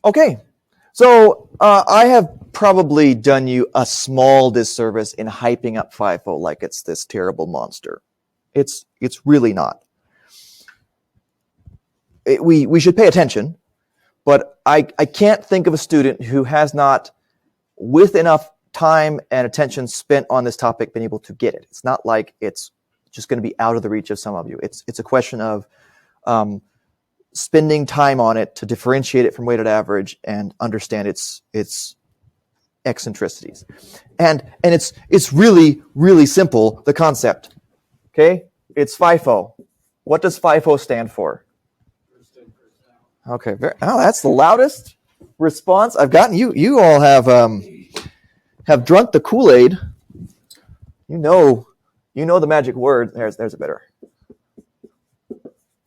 Okay, so I have probably done you a small disservice in hyping up FIFO like it's this terrible monster. It's really not. We should pay attention, but I can't think of a student who has not, with enough time and attention spent on this topic, been able to get it. It's not like it's just going to be out of the reach of some of you. It's a question of spending time on it to differentiate it from weighted average and understand its eccentricities. And it's really, really simple, the concept. Okay? It's FIFO. What does FIFO stand for? Okay, that's the loudest response I've gotten. You all have drunk the Kool-Aid. You know the magic word. There's a better.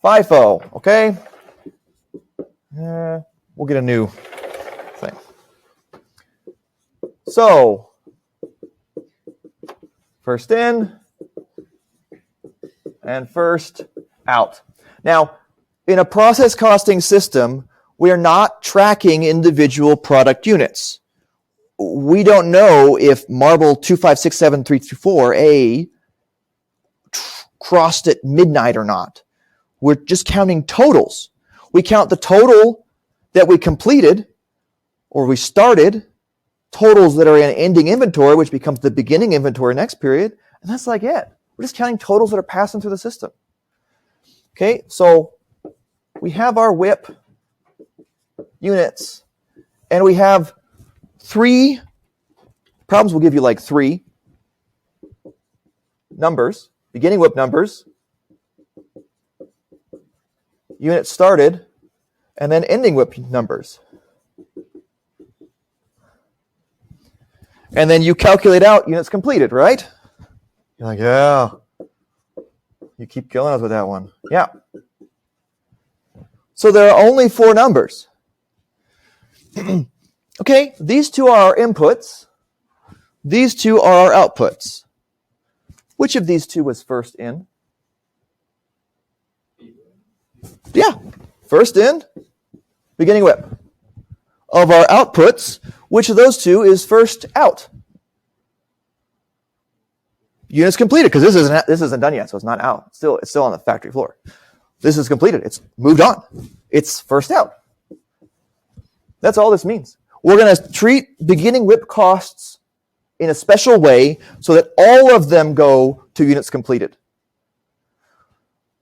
FIFO, okay? We'll get a new thing. So, first in and first out. Now, in a process costing system, we are not tracking individual product units. We don't know if marble 2567324A crossed at midnight or not. We're just counting totals. We count the total that we completed or we started, totals that are in ending inventory, which becomes the beginning inventory next period, and that's like it. We're just counting totals that are passing through the system. Okay, so we have our WIP units, and we have three problems. Will give you like three numbers, beginning WIP numbers, units started, and then ending WIP numbers. And then you calculate out units completed, right? You're like, yeah. You keep killing us with that one. Yeah. So there are only four numbers. Okay, these two are our inputs. These two are our outputs. Which of these two was first in? Yeah, first in, beginning WIP. Of our outputs, which of those two is first out? Units completed, because this isn't done yet, so it's not out. It's still on the factory floor. This is completed. It's moved on. It's first out. That's all this means. We're going to treat beginning WIP costs in a special way so that all of them go to units completed.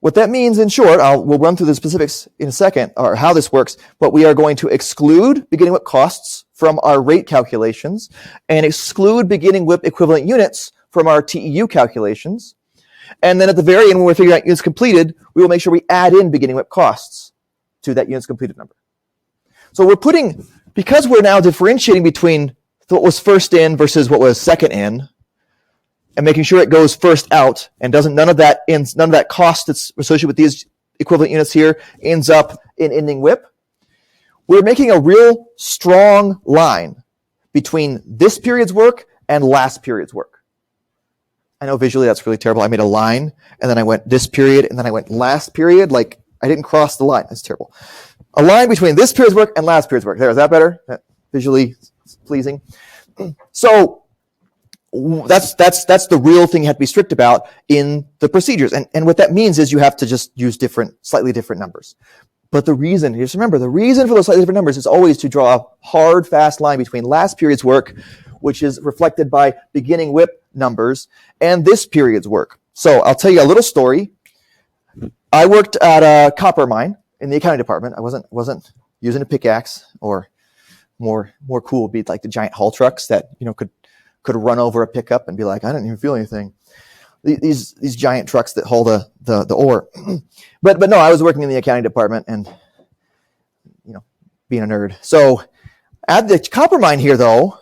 What that means, in short, we'll run through the specifics in a second, or how this works, but we are going to exclude beginning WIP costs from our rate calculations and exclude beginning WIP equivalent units from our TEU calculations. And then at the very end, when we're figuring out units completed, we will make sure we add in beginning WIP costs to that units completed number. So because we're now differentiating between what was first in versus what was second in, and making sure it goes first out, and none of that cost that's associated with these equivalent units here ends up in ending WIP, we're making a real strong line between this period's work and last period's work. I know visually that's really terrible. I made a line, and then I went this period, and then I went last period. Like, I didn't cross the line. That's terrible. A line between this period's work and last period's work. There, is that better? That visually pleasing? So that's the real thing you have to be strict about in the procedures. And what that means is you have to just use slightly different numbers. But just remember, the reason for those slightly different numbers is always to draw a hard, fast line between last period's work, which is reflected by beginning WIP numbers, and this period's work. So I'll tell you a little story. I worked at a copper mine in the accounting department. I wasn't using a pickaxe, or more cool would be like the giant haul trucks that could run over a pickup and be like, I didn't even feel anything. These giant trucks that haul the ore. But no, I was working in the accounting department and being a nerd. So at the copper mine here, though,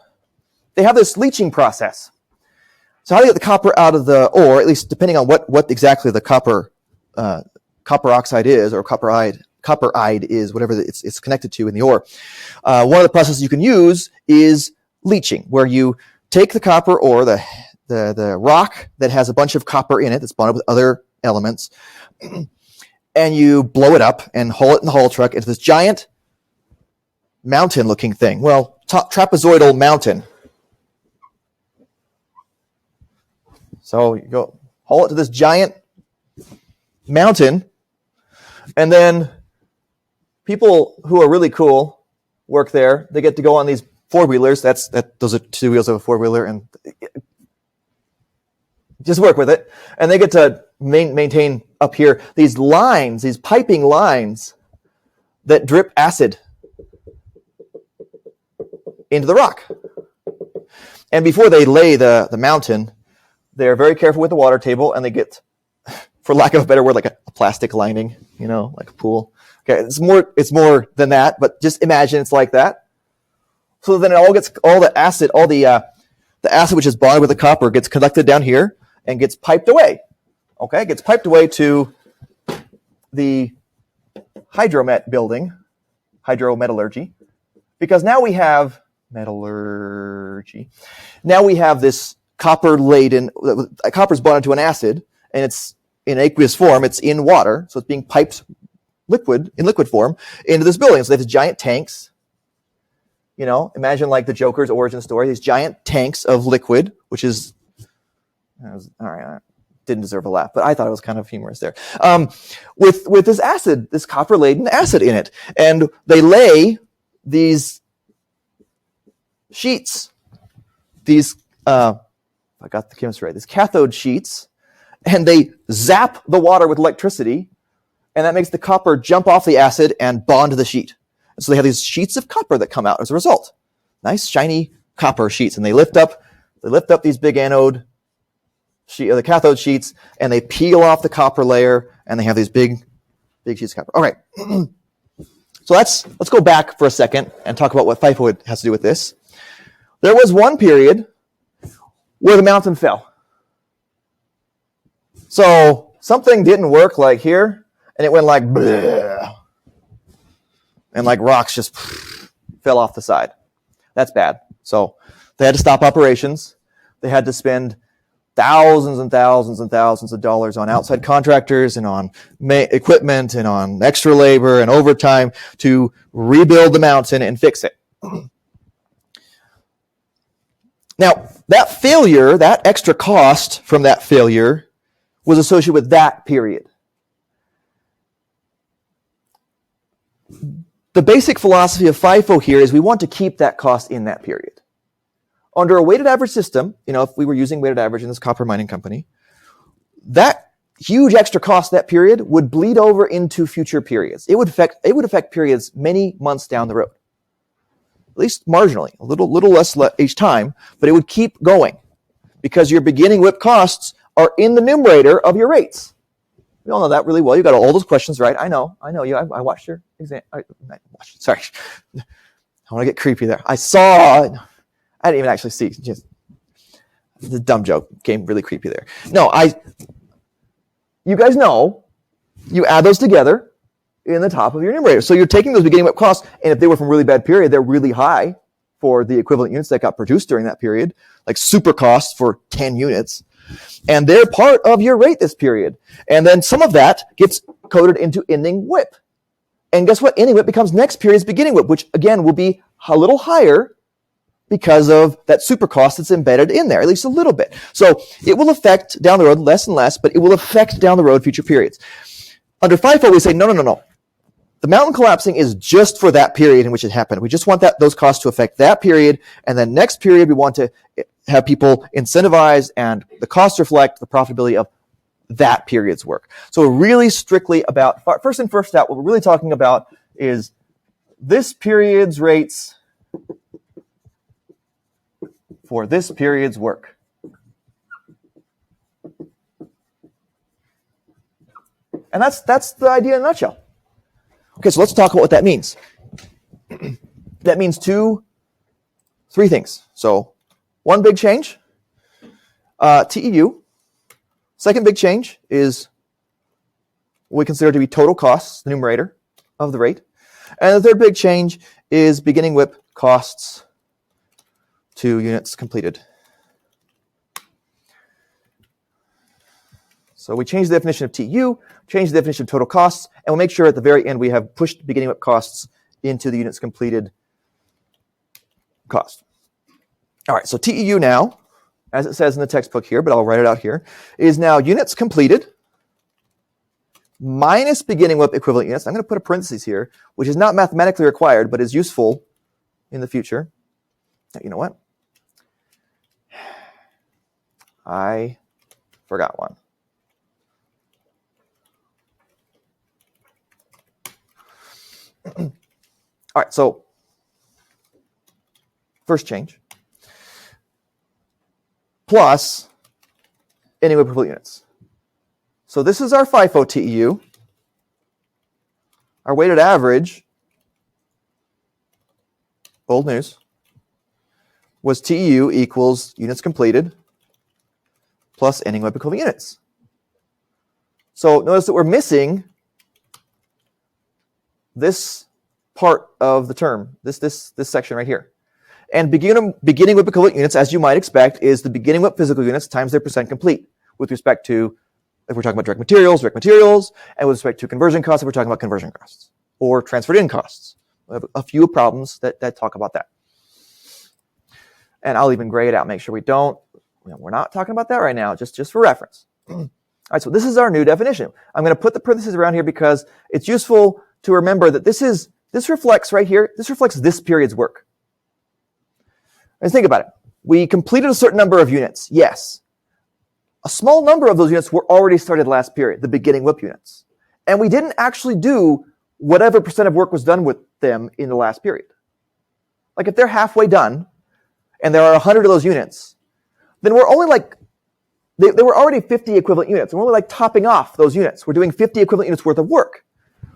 they have this leaching process. So how do you get the copper out of the ore, at least depending on what exactly the copper oxide is, or copperide is, whatever it's connected to in the ore. One of the processes you can use is leaching, where you take the copper ore, the rock that has a bunch of copper in it that's bonded with other elements, and you blow it up and haul it in the haul truck into this giant mountain-looking thing? Well, trapezoidal mountain. So you go haul it to this giant mountain, and then people who are really cool work there. They get to go on these four-wheelers. Those are two wheels of a four-wheeler, and just work with it. And they get to maintain up here these lines, these piping lines that drip acid into the rock. And before they lay the mountain, they're very careful with the water table, and they get, for lack of a better word, like a plastic lining, like a pool. Okay, it's more than that, but just imagine it's like that. So then all the acid which is bonded with the copper gets conducted down here and gets piped away. Okay, gets piped away to the hydromet building, hydrometallurgy, because now we have metallurgy. Now we have this copper-laden, copper's bonded to an acid, and it's in aqueous form, it's in water, so it's being piped in liquid form into this building. So they have these giant tanks, imagine like the Joker's origin story, these giant tanks of liquid, which is, all right, didn't deserve a laugh, but I thought it was kind of humorous there. With this acid, this copper-laden acid in it. And they lay these sheets, I got the chemistry right, these cathode sheets, and they zap the water with electricity, and that makes the copper jump off the acid and bond to the sheet. And so they have these sheets of copper that come out as a result. Nice, shiny copper sheets. And they lift up these big anode the cathode sheets, and they peel off the copper layer, and they have these big sheets of copper. All right. So let's go back for a second and talk about what FIFO has to do with this. There was one period where the mountain fell. So something didn't work like here, and it went like bleh, and like rocks just fell off the side. That's bad. So they had to stop operations. They had to spend thousands and thousands and thousands of dollars on outside contractors and on equipment and on extra labor and overtime to rebuild the mountain and fix it. Now, that failure, that extra cost from that failure was associated with that period. The basic philosophy of FIFO here is we want to keep that cost in that period. Under a weighted average system, if we were using weighted average in this copper mining company, that huge extra cost that period would bleed over into future periods. It would affect periods many months down the road. At least marginally, a little less each time, but it would keep going because your beginning WIP costs are in the numerator of your rates. We all know that really well. You got all those questions right. I know. You. I watched your exam. Sorry, I want to get creepy there. I didn't even actually see. Just the dumb joke came really creepy there. No, you guys know. You add those together in the top of your numerator. So you're taking those beginning WIP costs, and if they were from a really bad period, they're really high for the equivalent units that got produced during that period, like super costs for 10 units. And they're part of your rate this period. And then some of that gets coded into ending WIP. And guess what? Ending WIP becomes next period's beginning WIP, which again will be a little higher because of that super cost that's embedded in there, at least a little bit. So it will affect down the road less and less, but it will affect down the road future periods. Under FIFO, we say, no. The mountain collapsing is just for that period in which it happened. We just want those costs to affect that period, and then next period we want to have people incentivized and the costs reflect the profitability of that period's work. So we're really strictly about, first in, first out, what we're really talking about is this period's rates for this period's work. And that's the idea in a nutshell. Okay, so let's talk about what that means. That means three things. So one big change, TEU. Second big change is what we consider to be total costs, the numerator of the rate. And the third big change is beginning WIP costs to units completed. So we change the definition of TEU, change the definition of total costs, and we'll make sure at the very end we have pushed beginning WIP costs into the units completed cost. All right, so TEU now, as it says in the textbook here, but I'll write it out here, is now units completed minus beginning WIP equivalent units. I'm going to put a parenthesis here, which is not mathematically required, but is useful in the future. You know what? I forgot one. All right, so first change plus ending WIP equivalent units. So this is our FIFO TEU. Our weighted average, old news, was TEU equals units completed plus ending WIP equivalent units. So notice that we're missing this part of the term, this section right here. And beginning WIP equivalent units, as you might expect, is the beginning WIP physical units times their percent complete with respect to, if we're talking about direct materials, and with respect to conversion costs, if we're talking about conversion costs or transferred in costs. We have a few problems that talk about that. And I'll even gray it out, make sure we're not talking about that right now, just for reference. All right, so this is our new definition. I'm going to put the parentheses around here because it's useful to remember that this reflects right here, this reflects this period's work. Let's think about it. We completed a certain number of units, yes. A small number of those units were already started last period, the beginning WIP units. And we didn't actually do whatever percent of work was done with them in the last period. Like if they're halfway done, and there are 100 of those units, then we're only like, they were already 50 equivalent units, and we're only like topping off those units. We're doing 50 equivalent units worth of work.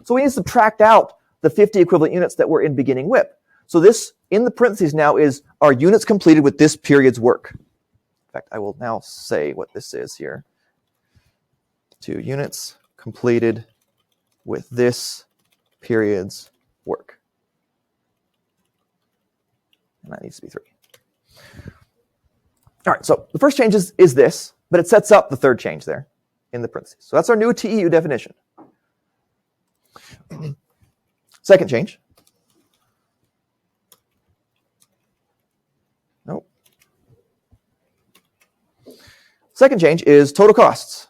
So we need to subtract out the 50 equivalent units that were in beginning WIP. So this, in the parentheses now, is our units completed with this period's work. In fact, I will now say what this is here. 2 units completed with this period's work. And that needs to be 3. All right, so the first change is this, but it sets up the third change there in the parentheses. So that's our new TEU definition. Second change. Nope. Second change is total costs.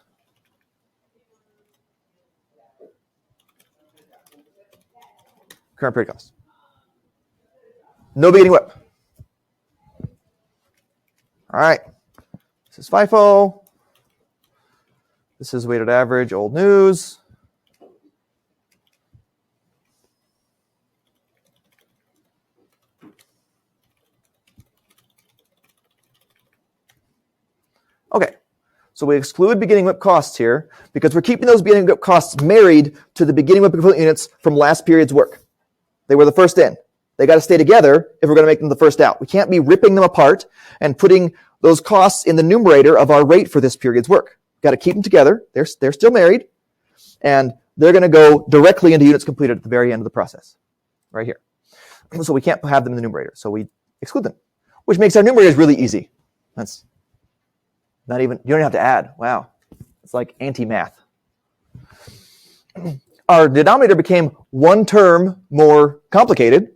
Current period costs. No beginning WIP. All right. This is FIFO. This is weighted average, old news. Okay, so we exclude beginning WIP costs here because we're keeping those beginning WIP costs married to the beginning WIP equivalent units from last period's work. They were the first in. They got to stay together if we're going to make them the first out. We can't be ripping them apart and putting those costs in the numerator of our rate for this period's work. Got to keep them together. They're still married, and they're going to go directly into units completed at the very end of the process, right here. So we can't have them in the numerator, so we exclude them, which makes our numerators really easy. That's not even, you don't have to add. Wow. It's like anti-math. Our denominator became one term more complicated.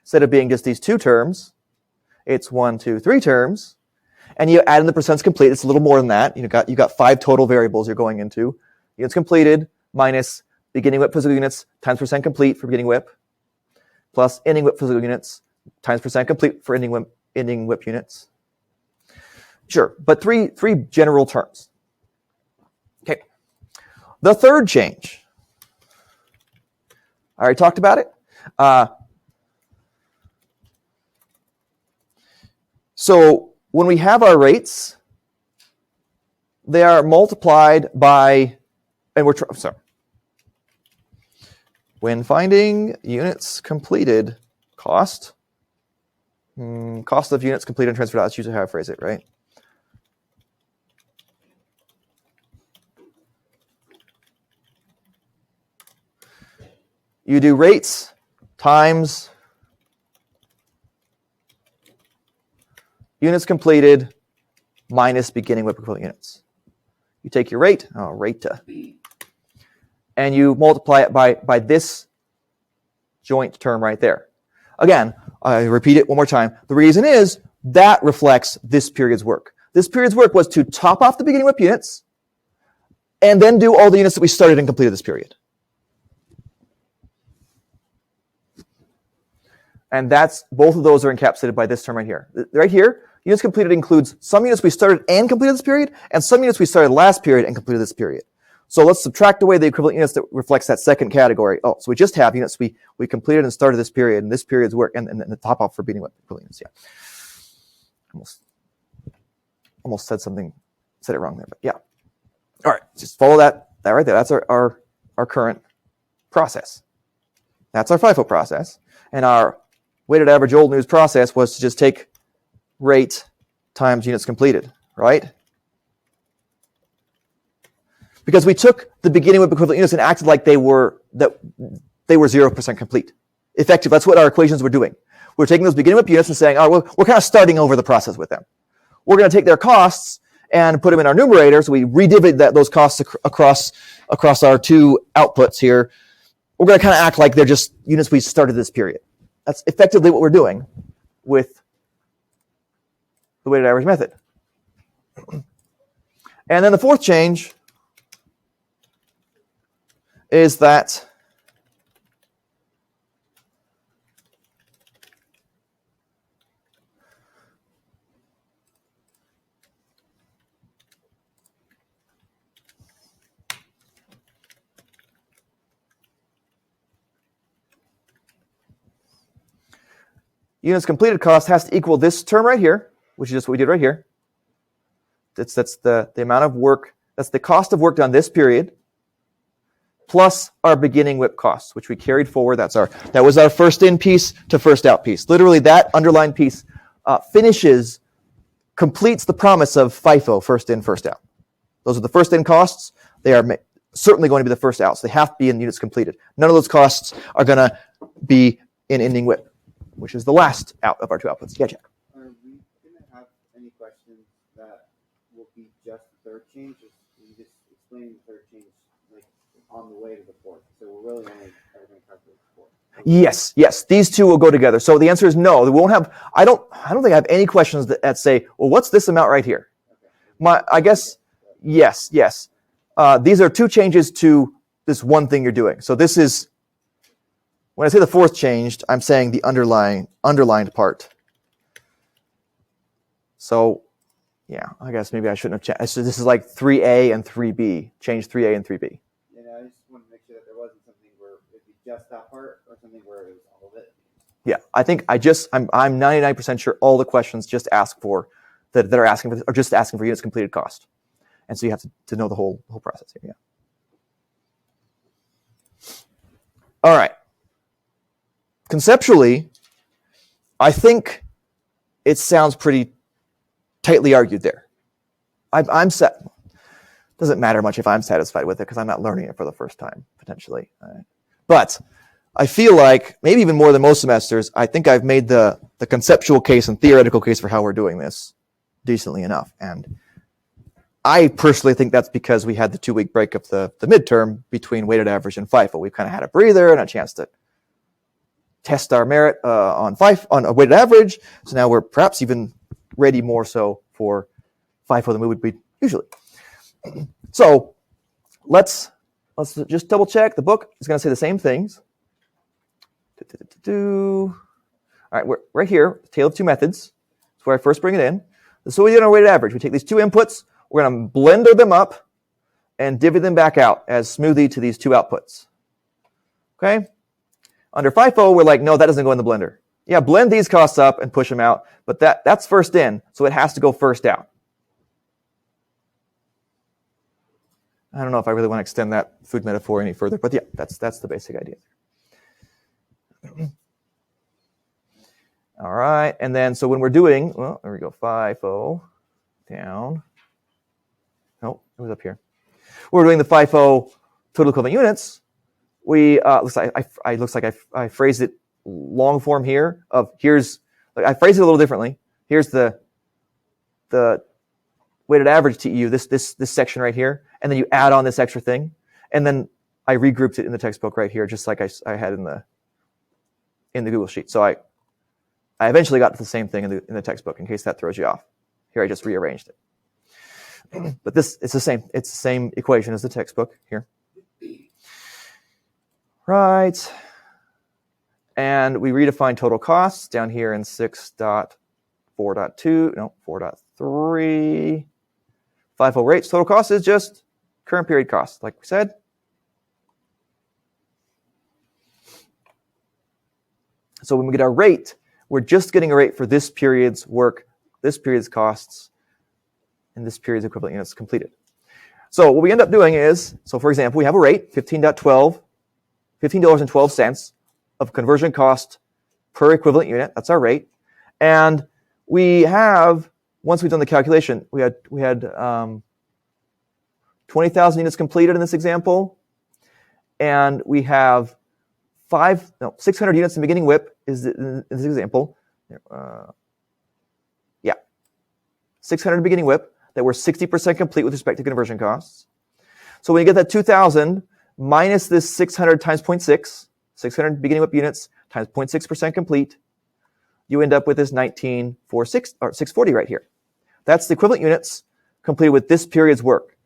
Instead of being just these 2 terms, it's 1, 2, 3 terms. And you add in the percents complete. It's a little more than that. You got 5 total variables you're going into. Units completed minus beginning WIP physical units times percent complete for beginning WIP, plus ending WIP physical units times percent complete for ending WIP units. Sure, but three general terms. Okay. The third change. I already talked about it. So when we have our rates, they are multiplied by, and when finding units completed cost of units completed and transferred out, that's usually how I phrase it, right? You do rates times units completed minus beginning WIP equivalent units. You take your rate, and you multiply it by this joint term right there. Again, I repeat it one more time. The reason is that reflects this period's work. This period's work was to top off the beginning WIP units and then do all the units that we started and completed this period. And that's, both of those are encapsulated by this term right here. Right here, units completed includes some units we started and completed this period, and some units we started last period and completed this period. So let's subtract away the equivalent units that reflects that second category. Oh, so we just have units we completed and started this period, and this period's work, and the top off for beginning WIP equivalent units. Yeah. Almost said it wrong there, but yeah. All right, just follow that right there. That's our current process. That's our FIFO process. And our weighted average old news process was to just take rate times units completed, right? Because we took the beginning WIP equivalent units and acted like they were 0% complete. Effective, that's what our equations were doing. We're taking those beginning WIP units and saying, oh, well, we're kind of starting over the process with them. We're going to take their costs and put them in our numerator, so we redivide those costs across our two outputs here. We're going to kind of act like they're just units we started this period. That's effectively what we're doing with the weighted average method. And then the fourth change is that units completed cost has to equal this term right here, which is just what we did right here. That's the amount of work, that's the cost of work done this period, plus our beginning WIP costs, which we carried forward. That was our first in piece to first out piece. Literally, that underlined piece completes the promise of FIFO, first in, first out. Those are the first in costs. They are certainly going to be the first out, so they have to be in units completed. None of those costs are going to be in ending WIP, which is the last out of our two outputs. Yeah, Jack. Are we going to have any questions that will be just the third change? You just explain the third change like on the way to the fourth. So we're really only ever going to cover the fourth. Yes. These two will go together. So the answer is no. We won't have. I don't think I have any questions that say, well, what's this amount right here? Okay. I guess yes. These are two changes to this one thing you're doing. So this is. When I say the fourth changed, I'm saying the underlined part. So, yeah, I guess maybe I shouldn't have changed. So this is like 3A and 3B. Change 3A and 3B. Yeah, I just wanted to make sure that there wasn't something where it'd be just that part or something where it was all of it. Yeah, I think I'm 99% sure all the questions just ask for that are asking for are just asking for units completed cost, and so you have to know the whole process here. Yeah. All right. Conceptually, I think it sounds pretty tightly argued there. I'm set. Doesn't matter much if I'm satisfied with it because I'm not learning it for the first time potentially. But I feel like maybe even more than most semesters, I think I've made the conceptual case and theoretical case for how we're doing this decently enough. And I personally think that's because we had the 2-week break of the midterm between weighted average and FIFO. We've kind of had a breather and a chance to test our merit on a weighted average. So now we're perhaps even ready more so for FIFO than we would be usually. So let's just double check. The book is going to say the same things. All right, we're right here, tale of two methods. That's where I first bring it in. So we did our weighted average. We take these two inputs, we're going to blend them up and divvy them back out as smoothie to these two outputs. Okay? Under FIFO, we're like, no, that doesn't go in the blender. Yeah, blend these costs up and push them out, but that's first in, so it has to go first out. I don't know if I really want to extend that food metaphor any further, but yeah, that's the basic idea. All right, and then so when we're doing, well, there we go, FIFO down. Nope, it was up here. We're doing the FIFO total equivalent units. We looks like I phrased it long form here. I phrased it a little differently. Here's the weighted average TEU. This section right here, and then you add on this extra thing, and then I regrouped it in the textbook right here, just like I had in the Google sheet. So I eventually got to the same thing in the textbook, in case that throws you off. Here I just rearranged it. But it's the same equation as the textbook here. Right. And we redefine total costs down here in 4.3. FIFO rates. Total cost is just current period cost, like we said. So when we get our rate, we're just getting a rate for this period's work, this period's costs, and this period's equivalent units completed. So what we end up doing is, so for example, we have a rate, $15.12 of conversion cost per equivalent unit. That's our rate. And we have, once we've done the calculation, we had 20,000 units completed in this example. And we have 600 units in beginning WIP in this example. 600 in beginning WIP that were 60% complete with respect to conversion costs. So when you get that 2,000 minus this 600 times 0.6, 600 beginning WIP units times 0.6% complete, you end up with this 640 right here. That's the equivalent units completed with this period's work,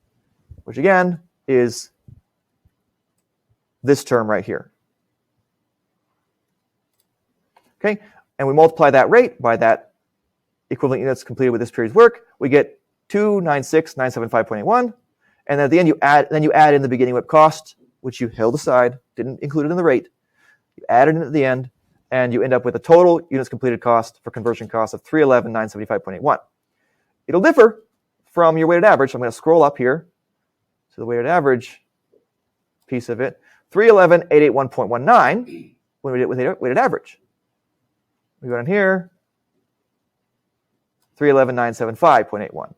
which again is this term right here. Okay, and we multiply that rate by that equivalent units completed with this period's work. We get 296,975.81, and then at the end you add in the beginning WIP cost, which you held aside, didn't include it in the rate. You add it in at the end, and you end up with a total units completed cost for conversion cost of 311,975.81. It'll differ from your weighted average. So I'm going to scroll up here to the weighted average piece of it. 311,881.19 when we did it with weighted average. We go down here, 311,975.81.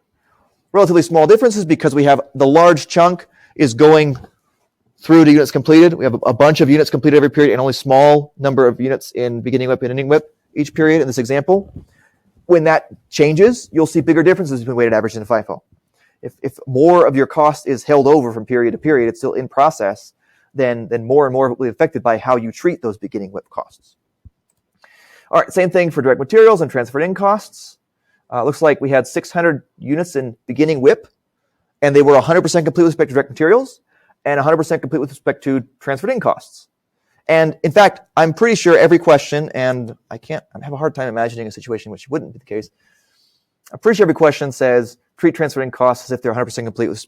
Relatively small differences because we have the large chunk is going through to units completed. We have a bunch of units completed every period and only small number of units in beginning WIP and ending WIP each period in this example. When that changes, you'll see bigger differences between weighted average and FIFO. If more of your cost is held over from period to period, it's still in process, then more and more will be affected by how you treat those beginning WIP costs. All right, same thing for direct materials and transferred in costs. Looks like we had 600 units in beginning WIP, and they were 100% complete with respect to direct materials and 100% complete with respect to transferred in costs. And in fact, I'm pretty sure every question, and I have a hard time imagining a situation in which it wouldn't be the case. I'm pretty sure every question says treat transferred in costs as if they're 100% complete with,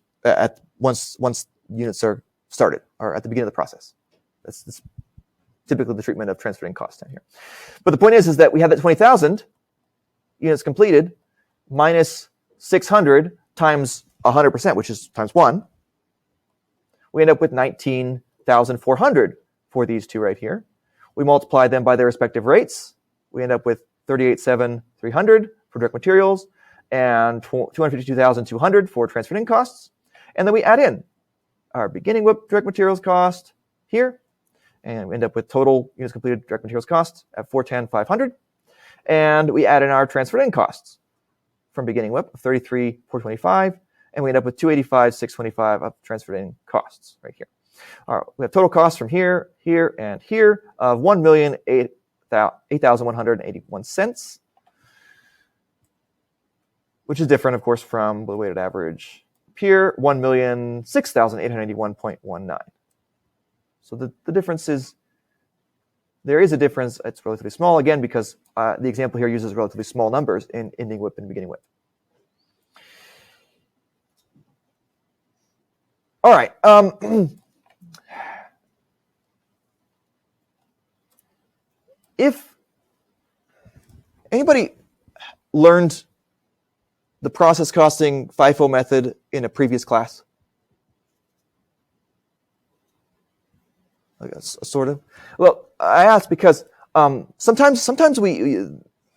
once units are started or at the beginning of the process. That's typically the treatment of transferred in costs down here. But the point is that we have that 20,000 units completed minus 600 times 100%, which is times 1. We end up with 19,400 for these two right here. We multiply them by their respective rates. We end up with 38,700 for direct materials and 252,200 for transferred in costs. And then we add in our beginning WIP direct materials cost here, and we end up with total units completed direct materials costs at 410,500. And we add in our transferred in costs from beginning WIP of 33,425, and we end up with 285,625 of transferred in costs right here. All right, we have total costs from here, here, and here of $1,008,181, which is different, of course, from the weighted average here, $1,006,881.19. So the difference is, there is a difference. It's relatively small, again, because the example here uses relatively small numbers in ending WIP and beginning WIP. All right. If anybody learned the process costing FIFO method in a previous class? I guess, sort of. Well, I asked because sometimes we,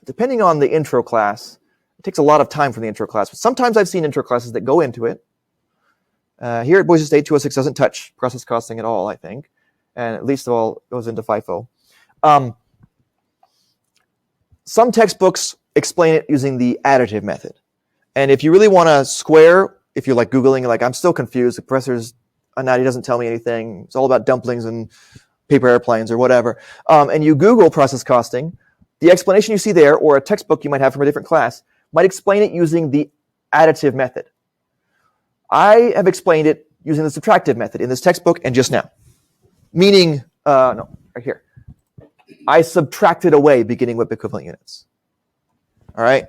depending on the intro class, it takes a lot of time from the intro class, but sometimes I've seen intro classes that go into it. Here at Boise State, 206 doesn't touch process costing at all, I think, and at least of all goes into FIFO. Some textbooks explain it using the additive method. And if you really want to square, if you're like Googling, like, I'm still confused, the professor's he doesn't tell me anything, it's all about dumplings and paper airplanes or whatever, and you Google process costing, the explanation you see there, or a textbook you might have from a different class, might explain it using the additive method. I have explained it using the subtractive method in this textbook and just now. Meaning, no, right here. I subtracted away beginning WIP equivalent units. All right?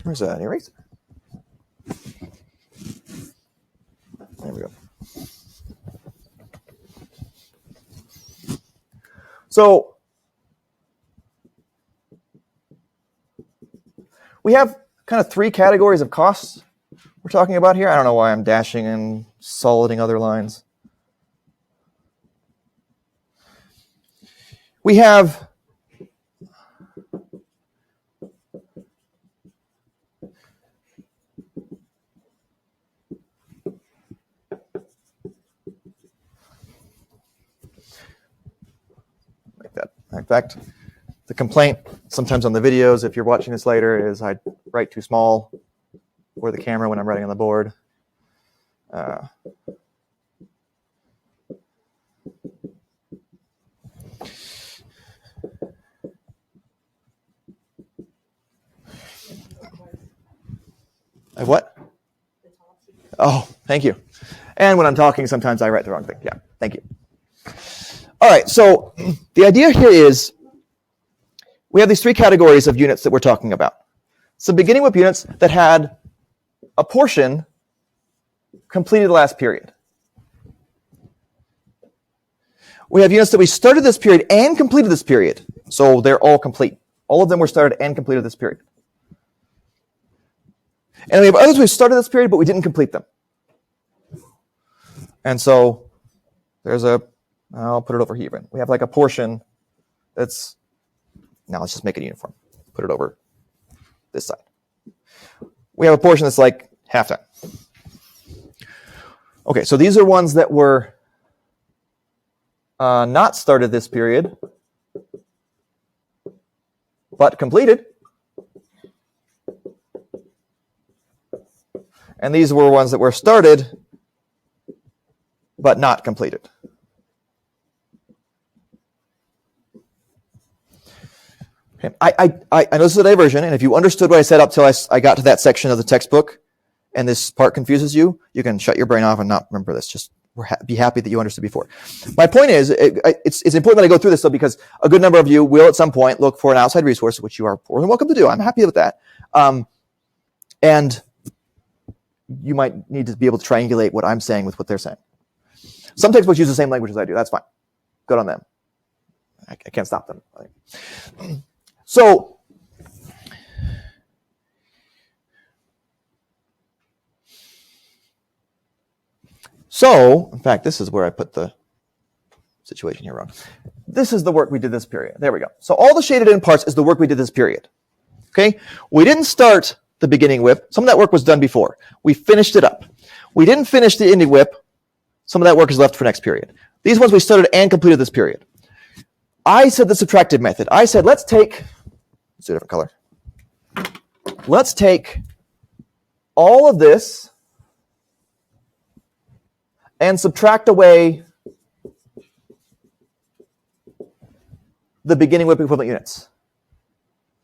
Where's an eraser? There we go. So we have kind of three categories of costs we're talking about here. I don't know why I'm dashing and soliding other lines. We have like that. In fact, the complaint sometimes on the videos, if you're watching this later, is I write too small for the camera when I'm writing on the board. What? Oh, thank you. And when I'm talking, sometimes I write the wrong thing. Yeah, thank you. All right, so the idea here is we have these three categories of units that we're talking about. So beginning with units that had a portion completed the last period. We have units that we started this period and completed this period. So they're all complete. All of them were started and completed this period. And we have others we started this period, but we didn't complete them. And so there's I'll put it over here even. We have like a portion that's, now let's just make it uniform. Put it over this side. We have a portion that's like half-time. Okay, so these are ones that were not started this period, but completed. And these were ones that were started, but not completed. Okay. I know this is a diversion, and if you understood what I said up till I got to that section of the textbook, and this part confuses you, you can shut your brain off and not remember this. Just be happy that you understood before. My point is, it's important that I go through this, though, because a good number of you will at some point look for an outside resource, which you are more than welcome to do. I'm happy with that. And you might need to be able to triangulate what I'm saying with what they're saying. Some textbooks use the same language as I do. That's fine. Good on them. I can't stop them. So in fact, this is where I put the situation here wrong. This is the work we did this period. There we go. So all the shaded in parts is the work we did this period. Okay? We didn't start the beginning WIP. Some of that work was done before. We finished it up. We didn't finish the ending WIP. Some of that work is left for next period. These ones we started and completed this period. I said the subtractive method. I said, let's do a different color. Let's take all of this and subtract away the beginning WIP equivalent units.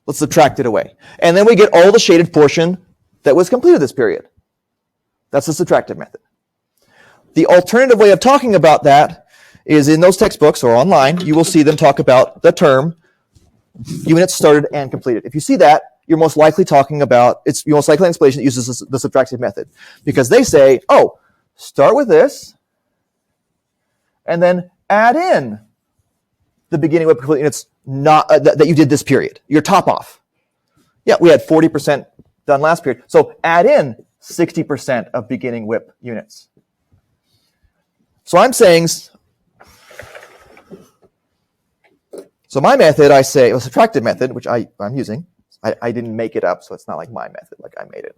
Let's subtract it away. And then we get all the shaded portion that was completed this period. That's the subtractive method. The alternative way of talking about that is in those textbooks or online, you will see them talk about the term units started and completed. If you see that, you're most likely talking about, you're most likely an explanation that uses the subtractive method. Because they say, oh, start with this, and then add in the beginning WIP equivalent units that you did this period. Your top off. Yeah, we had 40% done last period. So add in 60% of beginning WIP units. So I'm saying, so my method, I say, a subtractive method, which I'm using. I didn't make it up, so it's not like my method, like I made it.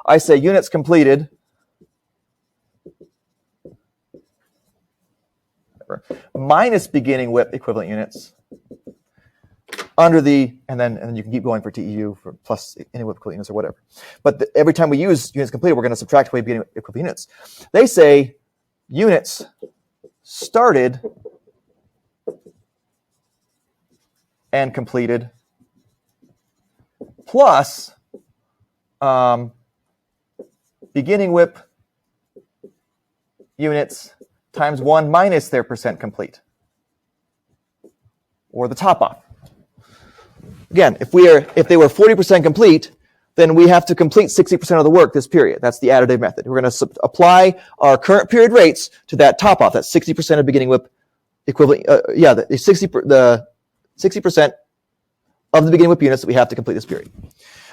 I say units completed minus beginning WIP equivalent units under the, and then you can keep going for TEU for plus any WIP equivalent units or whatever. But every time we use units completed, we're going to subtract away beginning WIP equivalent units. They say units started and completed plus beginning WIP units times 1 minus their percent complete, or the top off. Again, if they were 40% complete, then we have to complete 60% of the work this period. That's the additive method. We're going to apply our current period rates to that top off. That's 60% of beginning WIP equivalent. The 60% of the beginning WIP units that we have to complete this period.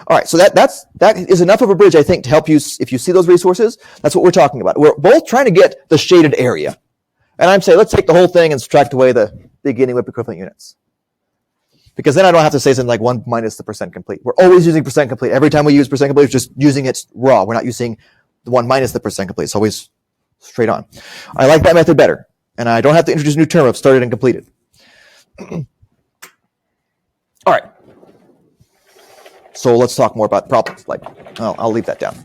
All right, so that is enough of a bridge, I think, to help you. If you see those resources, that's what we're talking about. We're both trying to get the shaded area. And I'm saying, let's take the whole thing and subtract away the beginning WIP equivalent units. Because then I don't have to say something like 1 minus the percent complete. We're always using percent complete. Every time we use percent complete, we're just using it raw. We're not using the 1 minus the percent complete. It's always straight on. I like that method better. And I don't have to introduce a new term of started and completed. All right. So let's talk more about problems. I'll leave that down.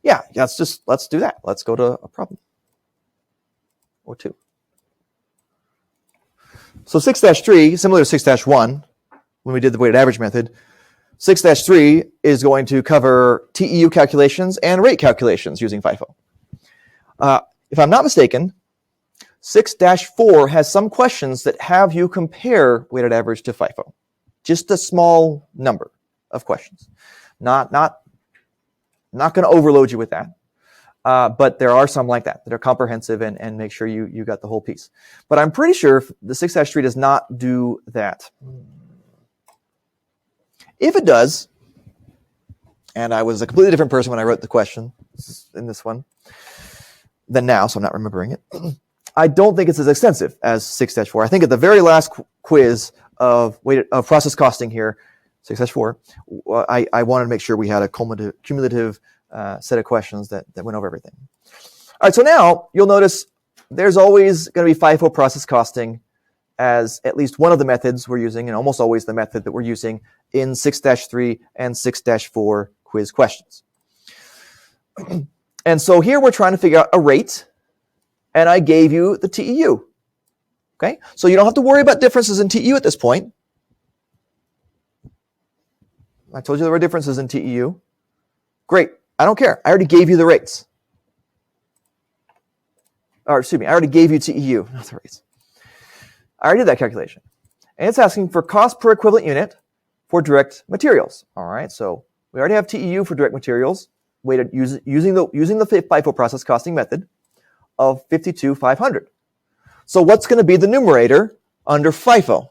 Yeah, let's do that. Let's go to a problem or two. So 6-3, similar to 6-1, when we did the weighted average method, 6-3 is going to cover TEU calculations and rate calculations using FIFO. If I'm not mistaken, 6-4 has some questions that have you compare weighted average to FIFO. Just a small number of questions. Not going to overload you with that. But there are some like that are comprehensive and make sure you got the whole piece. But I'm pretty sure the 6-3 does not do that. If it does, and I was a completely different person when I wrote the question in this one than now, so I'm not remembering it, I don't think it's as extensive as 6-4. I think at the very last quiz of process costing here, 6-4, I wanted to make sure we had a cumulative set of questions that went over everything. All right, so now you'll notice there's always going to be FIFO process costing as at least one of the methods we're using, and almost always the method that we're using in 6-3 and 6-4 quiz questions. And so here we're trying to figure out a rate, and I gave you the TEU. Okay, so you don't have to worry about differences in TEU at this point. I told you there were differences in TEU. Great. I don't care. I already gave you the rates. Or excuse me, I already gave you TEU, not the rates. I already did that calculation. And it's asking for cost per equivalent unit for direct materials. All right, so we already have TEU for direct materials, weighted using the FIFO process costing method of 52,500. So what's going to be the numerator under FIFO?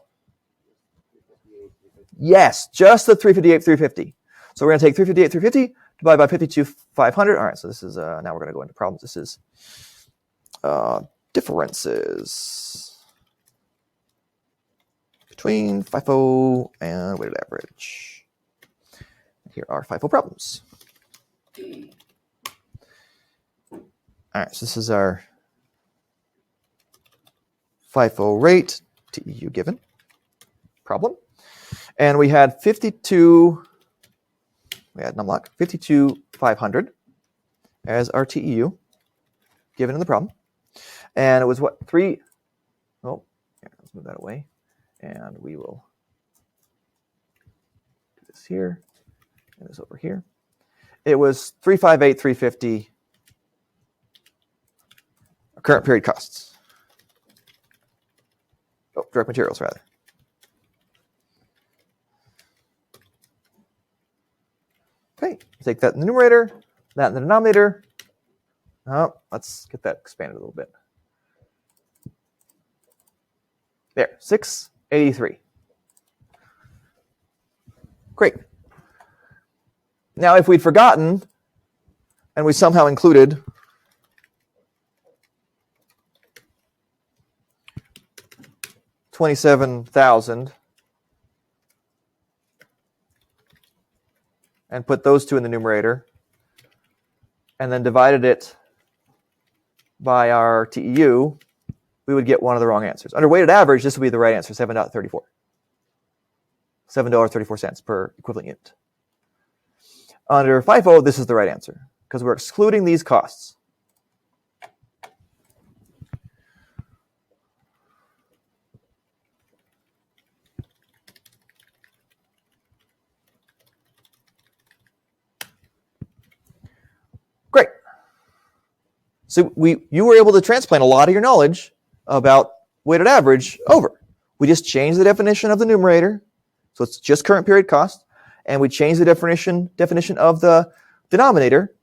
Yes, just the 358, 350. So we're going to take 358, 350, divide by 52,500. All right, so this is, now we're going to go into problems. This is differences between FIFO and weighted average. Here are FIFO problems. All right, so this is our FIFO rate, TEU given problem. And we had 52,500 as our TEU given in the problem. And it was what, let's move that away. And we will do this here and this over here. It was 358, 350 current period costs. Oh, direct materials rather. Okay, take that in the numerator, that in the denominator. Oh, let's get that expanded a little bit. There, 683. Great. Now, if we'd forgotten and we somehow included $27,000 and put those two in the numerator and then divided it by our TEU, we would get one of the wrong answers. Under weighted average, this would be the right answer, $7.34. $7.34 per equivalent unit. Under FIFO, this is the right answer because we're excluding these costs. Great. So you were able to transplant a lot of your knowledge about weighted average over. We just changed the definition of the numerator, so it's just current period cost, and we changed the definition of the denominator.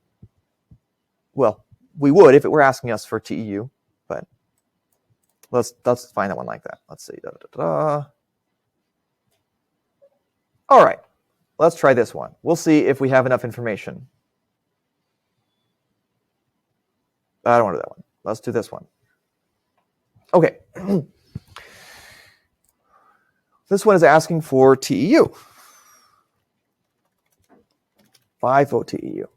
Well, we would if it were asking us for TEU, but let's find that one like that. Let's see. All right, let's try this one. We'll see if we have enough information. I don't want to do that one. Let's do this one. Okay. This one is asking for TEU. FIFO TEU.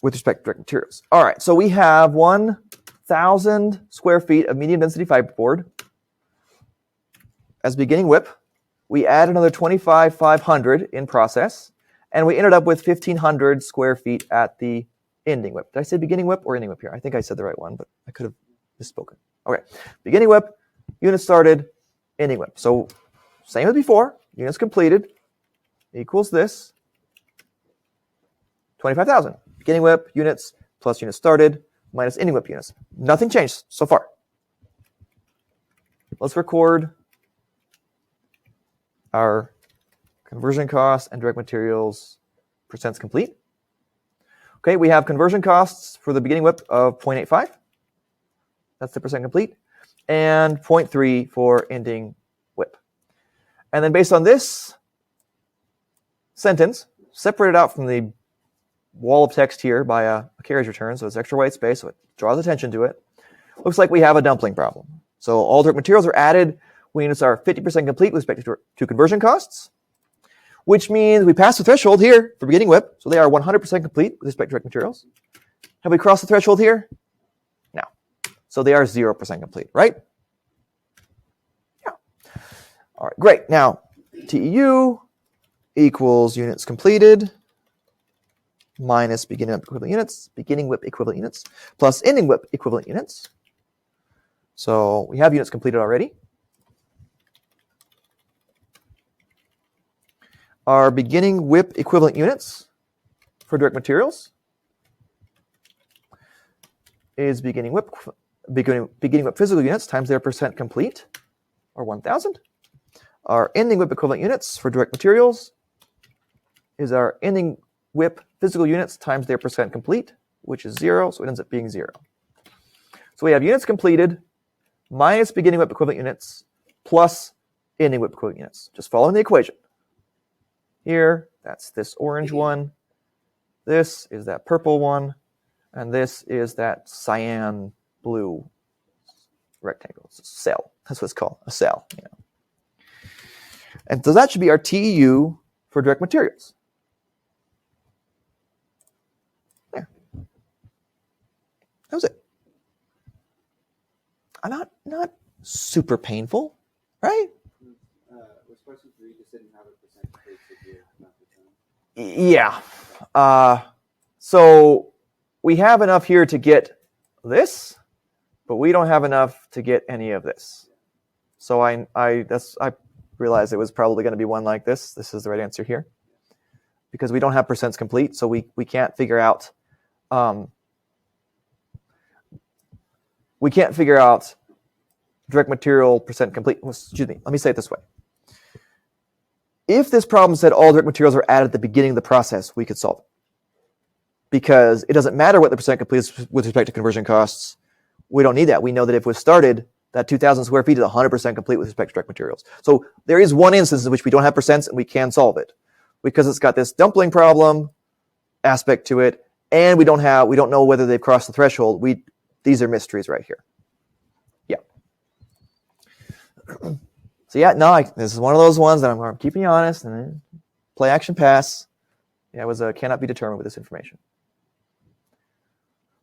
With respect to direct materials. All right, so we have 1,000 square feet of medium density fiberboard as beginning WIP. We add another 25,500 in process, and we ended up with 1,500 square feet at the ending WIP. Did I say beginning WIP or ending WIP here? I think I said the right one, but I could have misspoken. Okay, beginning WIP, units started, ending WIP. So same as before, units completed equals this, 25,000. Beginning WIP units plus units started minus ending WIP units. Nothing changed so far. Let's record our conversion costs and direct materials percents complete. Okay, we have conversion costs for the beginning WIP of 0.85. That's the percent complete. And 0.3 for ending WIP. And then based on this sentence, separated out from the wall of text here by a carriage return, so it's extra white space, so it draws attention to it. Looks like we have a dumpling problem. So all direct materials are added when units are 50% complete with respect to conversion costs, which means we pass the threshold here for beginning WIP, so they are 100% complete with respect to direct materials. Have we crossed the threshold here? No. So they are 0% complete, right? Yeah. All right, great. Now, TEU equals units completed minus beginning WIP equivalent units, plus ending WIP equivalent units. So we have units completed already. Our beginning WIP equivalent units for direct materials is beginning WIP physical units times their percent complete, or 1,000. Our ending WIP equivalent units for direct materials is our ending WIP physical units times their percent complete, which is 0, so it ends up being 0. So we have units completed minus beginning WIP equivalent units plus ending WIP equivalent units. Just following the equation. Here, that's this orange one. This is that purple one. And this is that cyan blue rectangle. It's a cell. That's what it's called, a cell. You know. And so that should be our TEU for direct materials. There. That was it. Not super painful, right? Was question 3 just didn't have a percent complete figure, not percent? Yeah. So we have enough here to get this, but we don't have enough to get any of this. So I realized it was probably going to be one like this. This is the right answer here, because we don't have percents complete, so we can't figure out direct material percent complete. Excuse me. Let me say it this way. If this problem said all direct materials are added at the beginning of the process, we could solve it. Because it doesn't matter what the percent complete is with respect to conversion costs. We don't need that. We know that if it was started, that 2,000 square feet is 100% complete with respect to direct materials. So there is one instance in which we don't have percents and we can solve it, because it's got this dumpling problem aspect to it, and we don't know whether they've crossed the threshold. These are mysteries right here. Yeah. So yeah, no, this is one of those ones that I'm keeping you honest, and play action pass. Yeah, it was cannot be determined with this information.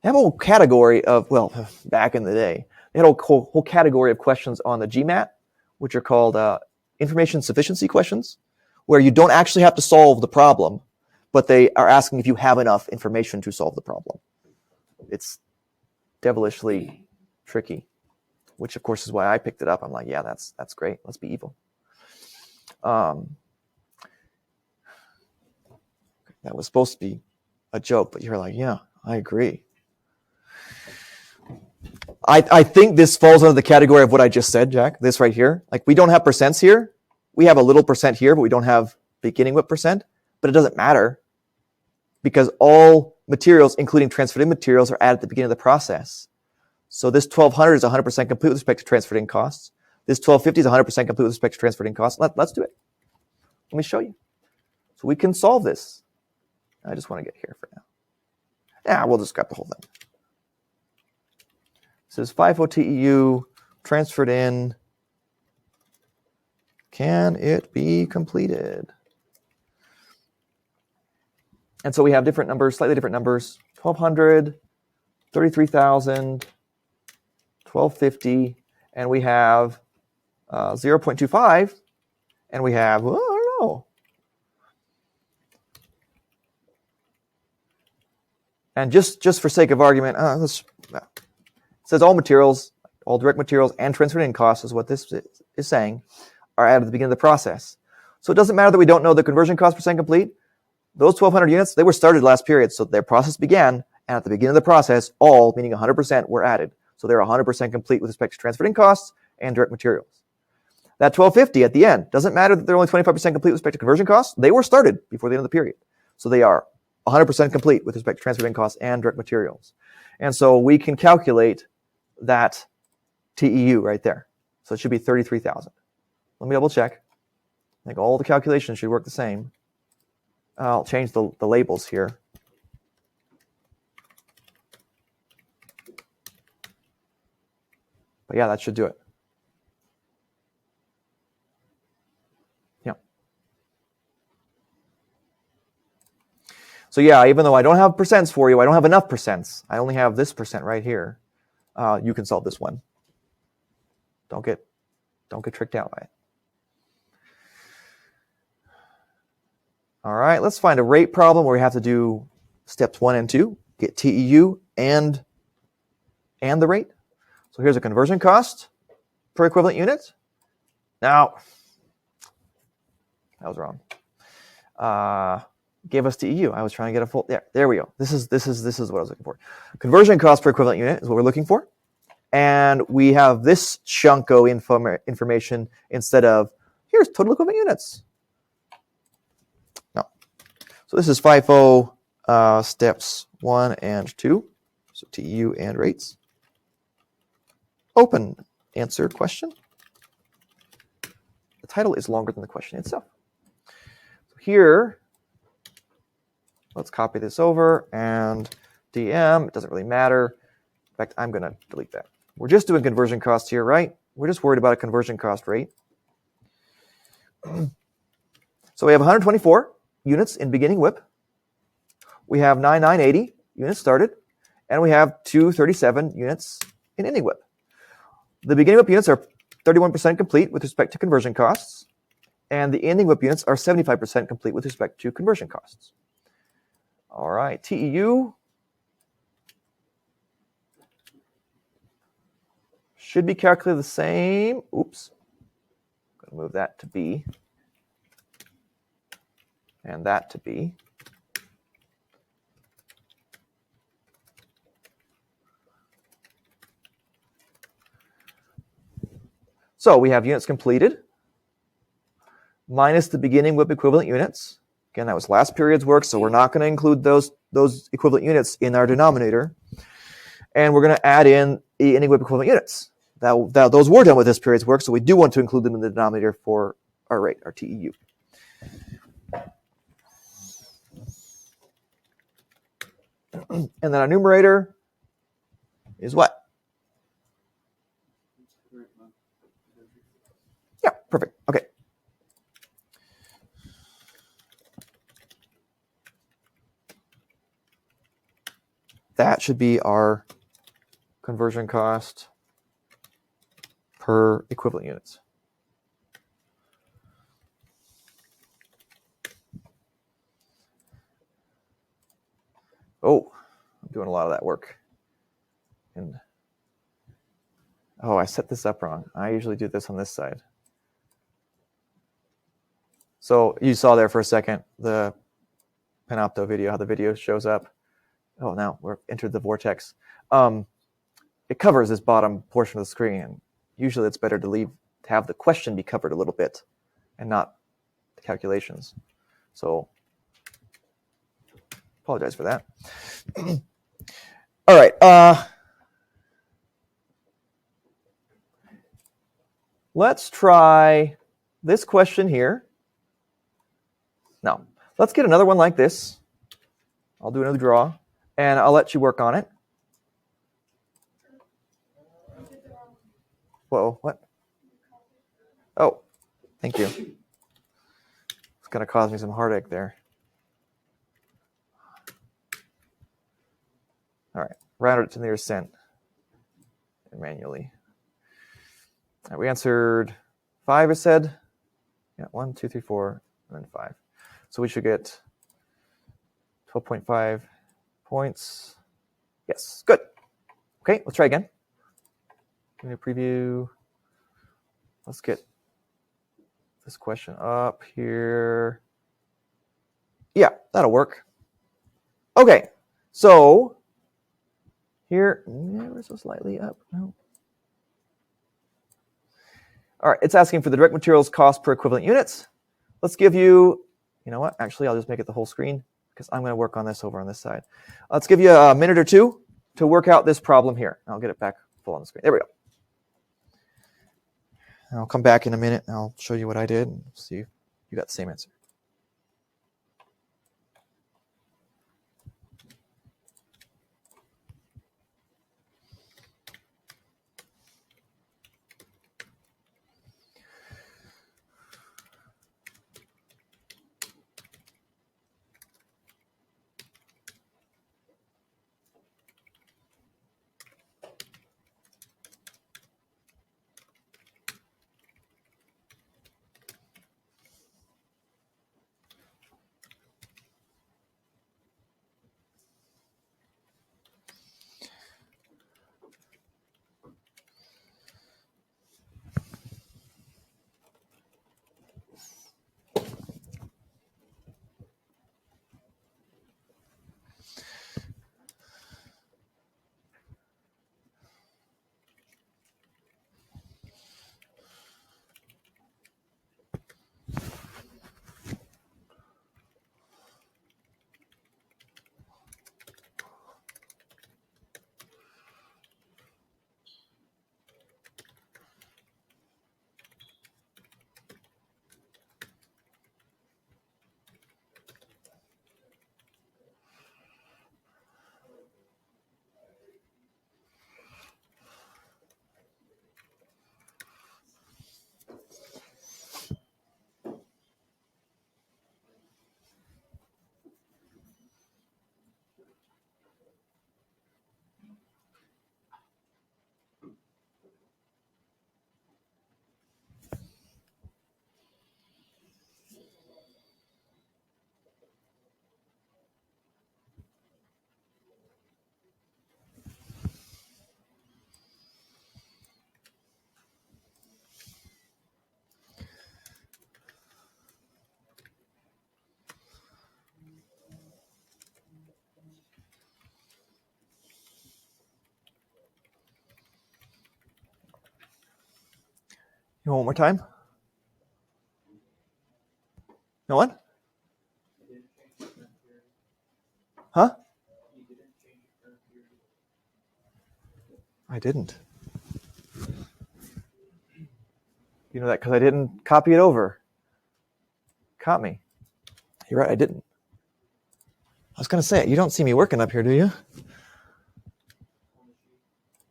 They have a whole category of, well, back in the day, they had a whole category of questions on the GMAT, which are called information sufficiency questions, where you don't actually have to solve the problem, but they are asking if you have enough information to solve the problem. It's devilishly tricky, which of course is why I picked it up. I'm like, yeah, that's great. Let's be evil. That was supposed to be a joke, but you're like, yeah, I agree. I think this falls under the category of what I just said, Jack. This right here. Like, we don't have percents here. We have a little percent here, but we don't have beginning with percent. But it doesn't matter because all materials, including transferred in materials, are added at the beginning of the process. So this 1200 is 100% complete with respect to transferred in costs. This 1250 is 100% complete with respect to transferred in costs. Let's do it. Let me show you. So we can solve this. I just want to get here for now. Yeah, we'll just grab the whole thing. This is FIFO TEU transferred in. Can it be completed? And so we have different numbers, slightly different numbers. 1200, 33,000, 1250, and we have 0.25, and we have, well, I don't know. And just for sake of argument, it says all materials, all direct materials and transferred in costs is what this is saying, are added at the beginning of the process. So it doesn't matter that we don't know the conversion cost percent complete. Those 1,200 units, they were started last period, so their process began, and at the beginning of the process, all, meaning 100%, were added. So they're 100% complete with respect to transferred in costs and direct materials. That 1,250 at the end, doesn't matter that they're only 25% complete with respect to conversion costs. They were started before the end of the period. So they are 100% complete with respect to transferred in costs and direct materials. And so we can calculate that TEU right there. So it should be 33,000. Let me double check. I think all the calculations should work the same. I'll change the labels here. But yeah, that should do it. Yeah. So yeah, even though I don't have percents for you, I don't have enough percents. I only have this percent right here. You can solve this one. Don't get tricked out by it. All right, let's find a rate problem where we have to do steps 1 and 2, get TEU and the rate. So here's a conversion cost per equivalent unit. Now, that was wrong. Gave us TEU. I was trying to get a full. There we go. This is what I was looking for. Conversion cost per equivalent unit is what we're looking for, and we have this chunko information instead of here's total equivalent units. No. So this is FIFO steps 1 and 2. So TEU and rates. Open answer question. The title is longer than the question itself. So here, let's copy this over and DM. It doesn't really matter. In fact, I'm going to delete that. We're just doing conversion cost here, right? We're just worried about a conversion cost rate. So we have 124 units in beginning WIP. We have 9980 units started, and we have 237 units in ending WIP. The beginning WIP units are 31% complete with respect to conversion costs, and the ending WIP units are 75% complete with respect to conversion costs. All right, TEU should be calculated the same. Oops, I'm going to move that to B and that to B. So we have units completed minus the beginning WIP equivalent units. Again, that was last period's work, so we're not going to include those equivalent units in our denominator. And we're going to add in the ending WIP equivalent units. Those were done with this period's work, so we do want to include them in the denominator for our rate, our TEU. And then our numerator is what? Yeah, perfect. Okay. That should be our conversion cost per equivalent units. Oh, I'm doing a lot of that work. And oh, I set this up wrong. I usually do this on this side. So you saw there for a second the Panopto video, how the video shows up. Oh, now we're entered the vortex. It covers this bottom portion of the screen. And usually it's better to have the question be covered a little bit and not the calculations. So apologize for that. All right. Let's try this question here. Now, let's get another one like this. I'll do another draw, and I'll let you work on it. Whoa, what? Oh, thank you. It's going to cause me some heartache there. All right, round it to the nearest cent manually. All right, we answered 5, it said. Yeah, 1, 2, 3, 4, and then 5. So we should get 12.5 points. Yes, good. Okay, let's try again. Give me a preview. Let's get this question up here. Yeah, that'll work. Okay, so here, we're so slightly up. No. All right, it's asking for the direct materials cost per equivalent units. Let's give you know what? Actually, I'll just make it the whole screen because I'm going to work on this over on this side. Let's give you a minute or two to work out this problem here. I'll get it back full on the screen. There we go. And I'll come back in a minute and I'll show you what I did and see if you got the same answer. You want one more time? No one? Huh? I didn't. You know that because I didn't copy it over. Caught me. You're right, I didn't. I was going to say, you don't see me working up here, do you?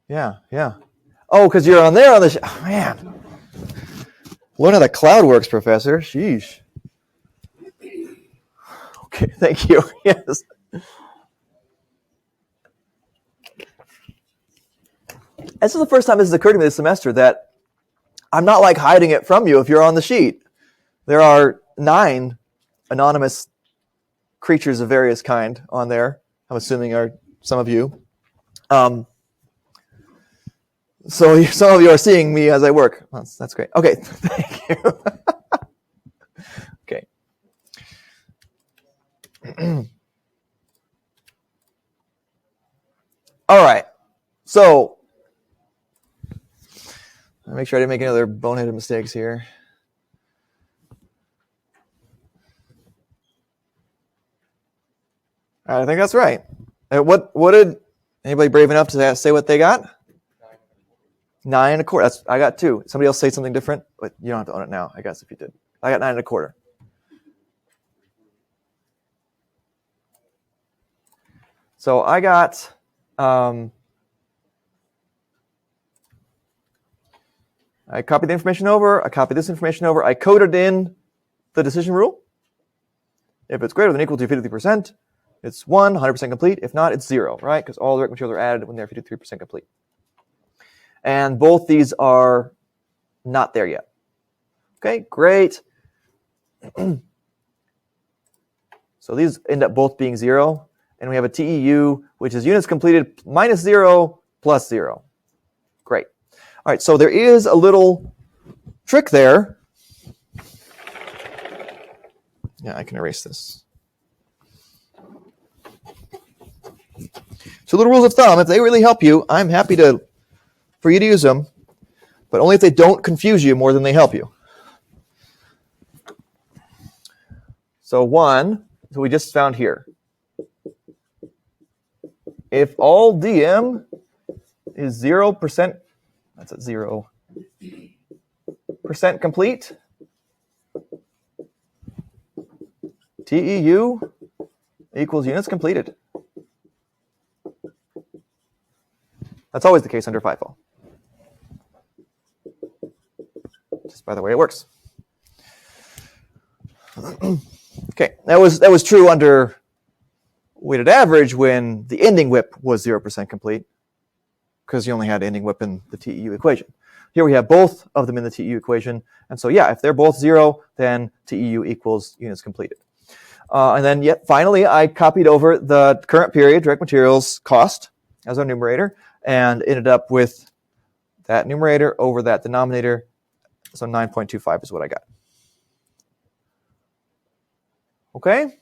Yeah. Oh, because you're on there on the... Oh, man. Learn how the cloud works, Professor. Sheesh. Okay, thank you. Yes. This is the first time this has occurred to me this semester that I'm not like hiding it from you if you're on the sheet. There are 9 anonymous creatures of various kind on there I'm assuming are some of you. So some of you are seeing me as I work. That's great. Okay, thank you. Okay. All right. So I'll make sure I didn't make any other boneheaded mistakes here. I think that's right. What did anybody brave enough to say what they got? 9 1/4. I got 2. Somebody else say something different, but you don't have to own it now, I guess, if you did. I got 9 1/4. So I got I copied the information over, I copied this information over, I coded in the decision rule. If it's greater than or equal to 53%, it's 1, 100% complete. If not, it's 0, right? Because all the direct materials are added when they're 53% complete. And both these are not there yet. Okay, great. So these end up both being 0. And we have a TEU, which is units completed minus 0 plus 0. Great. All right, so there is a little trick there. Yeah, I can erase this. So little rules of thumb, if they really help you, I'm happy for you to use them, but only if they don't confuse you more than they help you. So one, so we just found here. If all DM is 0%, that's at 0% complete, TEU equals units completed. That's always the case under FIFO. Just by the way it works. Okay, that was true under weighted average when the ending WIP was 0% complete, because you only had ending WIP in the TEU equation. Here we have both of them in the TEU equation, and so yeah, if they're both 0, then TEU equals units completed. And then yet finally, I copied over the current period direct materials cost as our numerator, and ended up with that numerator over that denominator. So 9.25 is what I got. Okay.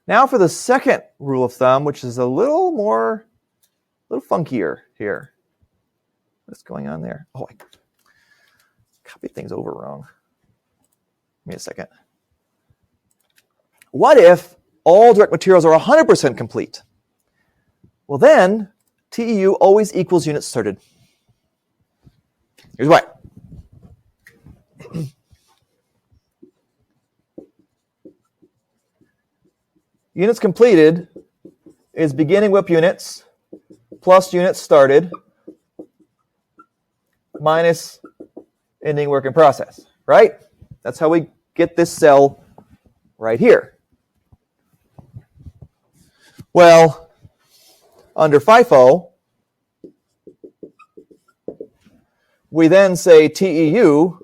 Now for the second rule of thumb, which is a little funkier here. What's going on there? Oh, I copied things over wrong. Give me a second. What if all direct materials are 100% complete? Well, then TEU always equals units started. Here's why. Units completed is beginning WIP units plus units started minus ending work in process, right? That's how we get this cell right here. Well, under FIFO, we then say TEU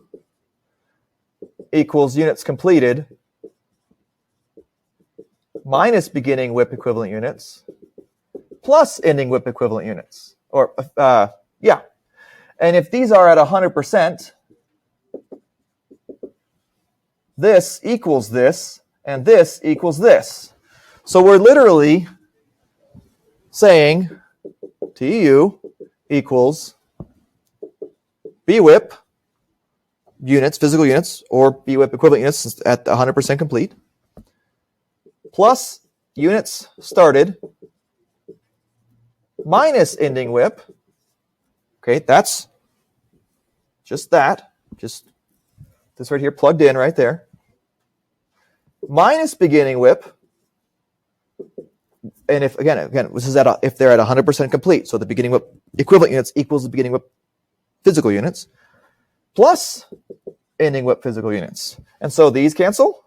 equals units completed minus beginning WIP equivalent units plus ending WIP equivalent units. Or, yeah. And if these are at 100%, this equals this, and this equals this. So we're literally saying TEU equals BWIP units, physical units, or BWIP equivalent units at 100% complete, plus units started minus ending WIP. Okay, that's just that. Just this right here plugged in right there. Minus beginning WIP. And if again, this is if they're at 100% complete, so the beginning WIP equivalent units equals the beginning WIP physical units plus ending WIP physical units. And so these cancel,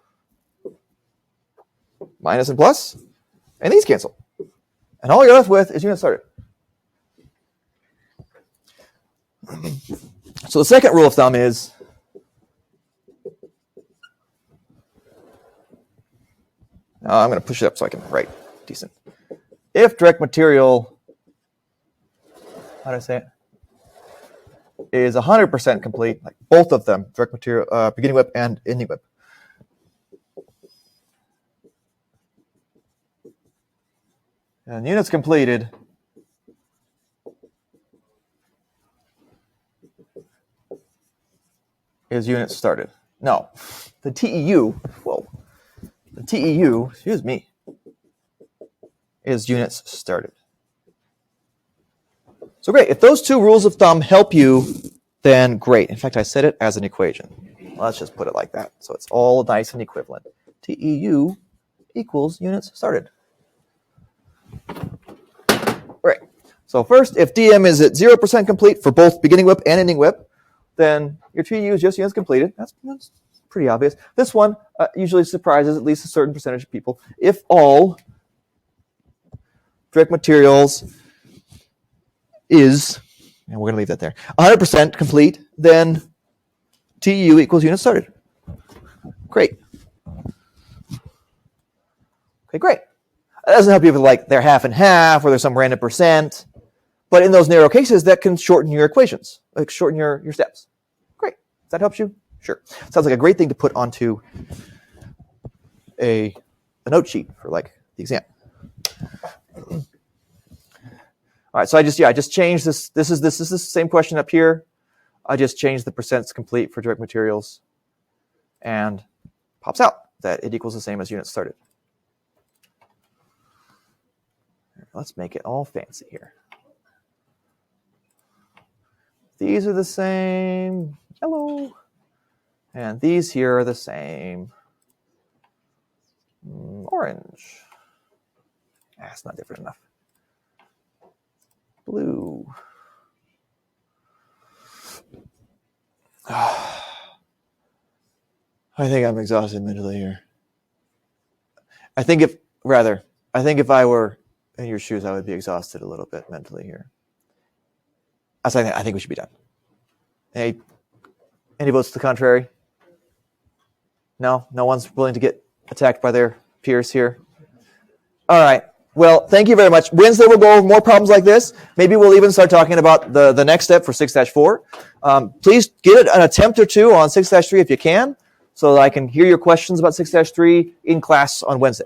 minus and plus, and these cancel. And all you're left with is units started. So the second rule of thumb is I'm going to push it up so I can write decent. if direct material, how do I say it, is 100% complete, like both of them, direct material, beginning whip and ending whip, and units completed is units started. No, the TEU, the TEU, excuse me, is units started. So great, if those two rules of thumb help you, then great. In fact, I said it as an equation. Let's just put it like that, so it's all nice and equivalent. TEU equals units started. Right. So first, if DM is at 0% complete for both beginning whip and ending whip, then your TEU is just units completed. That's pretty obvious. This one usually surprises at least a certain percentage of people. If all direct materials is, and we're going to leave that there, 100% complete, then TEU equals units started. Great. Okay, great. That doesn't help you with like they're half and half or there's some random percent. But in those narrow cases, that can shorten your equations, like shorten your steps. Great. That helps you? Sure. Sounds like a great thing to put onto a note sheet for like the exam. All right, so I just changed this. This is the same question up here. I just changed the percents complete for direct materials, and pops out that it equals the same as units started. Let's make it all fancy here. These are the same, yellow, and these here are the same, orange. That's not different enough. Blue. I think I'm exhausted mentally here. I think if I were in your shoes, I would be exhausted a little bit mentally here. I think we should be done. Any votes to the contrary? No one's willing to get attacked by their peers here. All right. Well, thank you very much. Wednesday we'll go over more problems like this. Maybe we'll even start talking about the next step for 6-4. Please get an attempt or two on 6-3 if you can, so that I can hear your questions about 6-3 in class on Wednesday.